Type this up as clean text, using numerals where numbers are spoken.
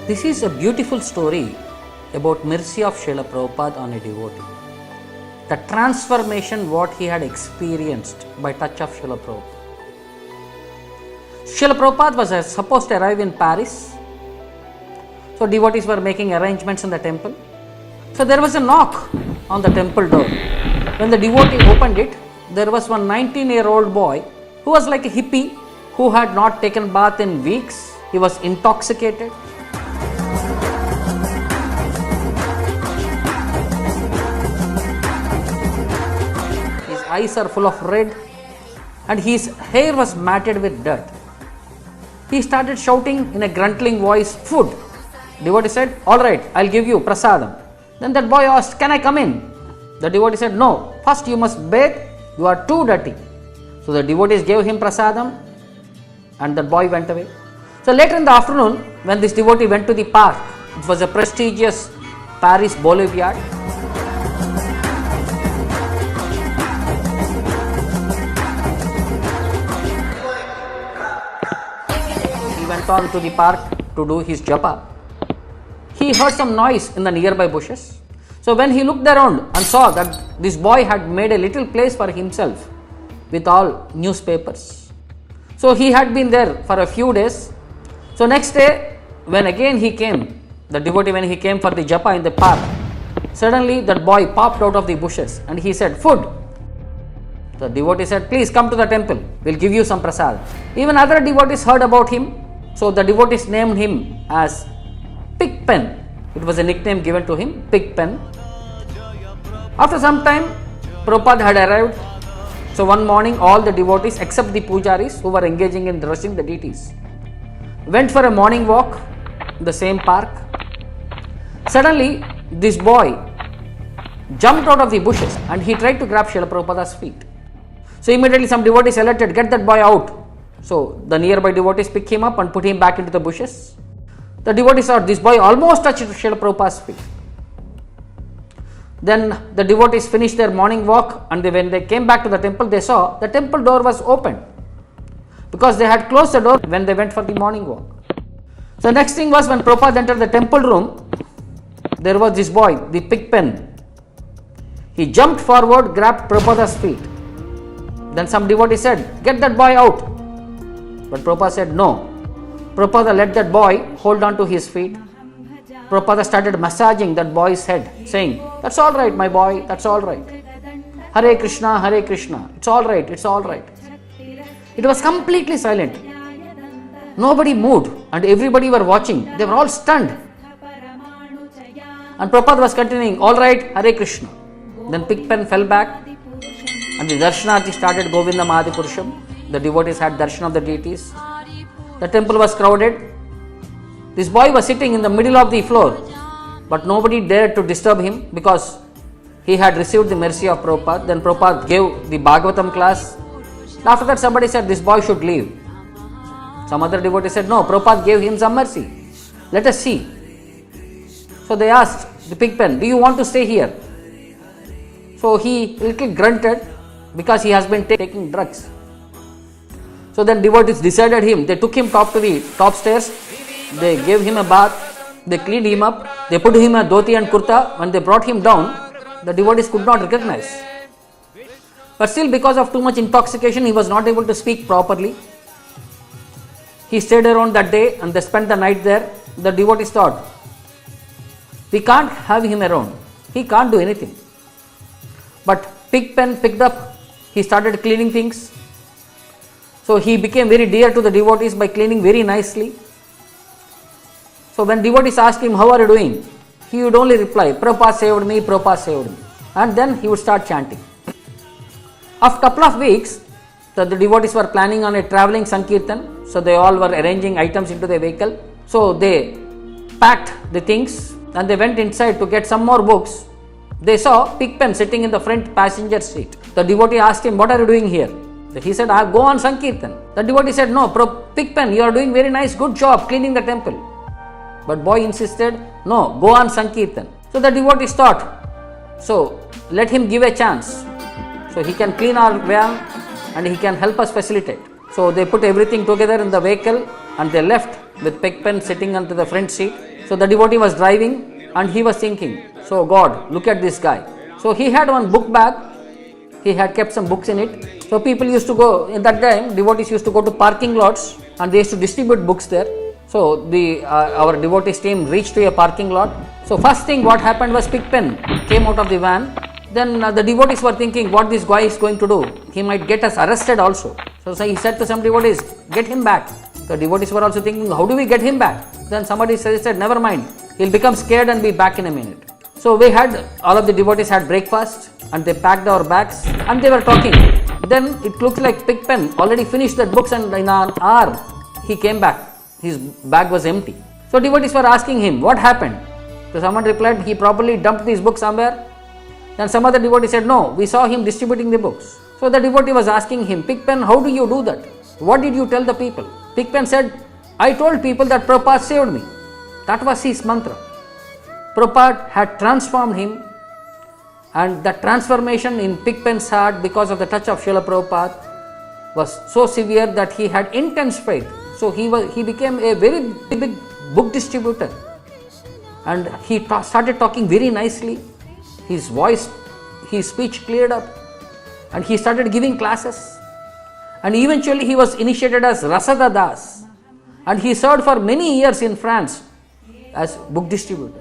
This is a beautiful story about mercy of Srila Prabhupada on a devotee. The transformation what he had experienced by touch of Srila Prabhupada. Srila Prabhupada was supposed to arrive in Paris. So devotees were making arrangements in the temple. So there was a knock on the temple door. When the devotee opened it, there was one 19-year-old boy who was like a hippie who had not taken bath in weeks. He was intoxicated. His eyes are full of red and his hair was matted with dirt. He started shouting in a gruntling voice, "Food." Devotee said, "All right, I'll give you prasadam." Then that boy asked, "Can I come in?" The devotee said, "No, first you must bathe, you are too dirty." So the devotees gave him prasadam and the boy went away. So later in the afternoon, when this devotee went to the park, it was a prestigious Paris boulevard. He went on to the park to do his japa. He heard some noise in the nearby bushes. So when he looked around and saw that this boy had made a little place for himself with all newspapers. So he had been there for a few days. So next day, when again he came, the devotee, when he came for the japa in the park, suddenly that boy popped out of the bushes and he said, "Food." The devotee said, "Please come to the temple, we'll give you some prasad." Even other devotees heard about him. So the devotees named him as Pigpen. It was a nickname given to him, Pigpen. After some time, Prabhupada had arrived. So one morning, all the devotees except the pujaris who were engaging in dressing the deities went for a morning walk in the same park. Suddenly, this boy jumped out of the bushes and he tried to grab Srila Prabhupada's feet. So immediately some devotees alerted, "Get that boy out." So the nearby devotees picked him up and put him back into the bushes. The devotees thought this boy almost touched Srila Prabhupada's feet. Then the devotees finished their morning walk and when they came back to the temple, they saw the temple door was open because they had closed the door when they went for the morning walk. So next thing was when Prabhupada entered the temple room, there was this boy, the Pigpen. He jumped forward, grabbed Prabhupada's feet. Then some devotee said, "Get that boy out." But Prabhupada said no. Prabhupada let that boy hold on to his feet. Prabhupada started massaging that boy's head, saying, "That's all right, my boy, that's all right. Hare Krishna, Hare Krishna. It's all right, it's all right." It was completely silent. Nobody moved and everybody were watching. They were all stunned. And Prabhupada was continuing, "All right, Hare Krishna." Then Pigpen fell back and the darshanarthi started Govindam Adi Purusham. The devotees had darshan of the deities. The temple was crowded. This boy was sitting in the middle of the floor, but nobody dared to disturb him because he had received the mercy of Prabhupada. Then Prabhupada gave the Bhagavatam class. After that, somebody said this boy should leave. Some other devotee said, "No, Prabhupada gave him some mercy. Let us see." So they asked the Pigpen, "Do you want to stay here?" So he little grunted because he has been taking drugs. So then devotees decided him. They took him top to the top stairs. They gave him a bath. They cleaned him up. They put him a dhoti and kurta. When they brought him down, the devotees could not recognize. But still, because of too much intoxication, he was not able to speak properly. He stayed around that day and they spent the night there. The devotees thought, "We can't have him around. He can't do anything." But Pigpen picked up. He started cleaning things. So he became very dear to the devotees by cleaning very nicely. So when devotees asked him, "How are you doing?" he would only reply, "Prabhupada saved me, Prabhupada saved me." And then he would start chanting. After a couple of weeks, the devotees were planning on a traveling Sankirtan. So they all were arranging items into the vehicle. So they packed the things and they went inside to get some more books. They saw Pigpen sitting in the front passenger seat. The devotee asked him, "What are you doing here?" He said, "I go on Sankirtan." The devotee said, "No, Pigpen, you are doing very nice, good job cleaning the temple." But boy insisted, "No, go on Sankirtan." So the devotees thought, so let him give a chance. So he can clean our van and he can help us facilitate. So they put everything together in the vehicle and they left with Pigpen sitting onto the front seat. So the devotee was driving and he was thinking, so God, look at this guy. So he had one book bag, he had kept some books in it. So people used to go, in that time, devotees used to go to parking lots and they used to distribute books there. So our devotees team reached to a parking lot. So first thing what happened was Pigpen came out of the van. Then the devotees were thinking what this guy is going to do. He might get us arrested also. So he said to some devotees, get him back. The devotees were also thinking, how do we get him back? Then somebody suggested, never mind, he'll become scared and be back in a minute. So we had, all of the devotees had breakfast and they packed our bags and they were talking. Then it looks like Pigpen already finished the books and in an hour he came back. His bag was empty. So devotees were asking him, what happened? So someone replied, he probably dumped these books somewhere. Then some other devotee said, no, we saw him distributing the books. So the devotee was asking him, Pigpen, how do you do that? What did you tell the people? Pigpen said, I told people that Prabhupada saved me. That was his mantra. Prabhupada had transformed him, and the transformation in Pigpen's heart because of the touch of Srila Prabhupada was so severe that he had intense faith. So he became a very big book distributor, and he started talking very nicely. His voice, his speech cleared up, and he started giving classes. And eventually he was initiated as Rasada Das, and he served for many years in France as book distributor.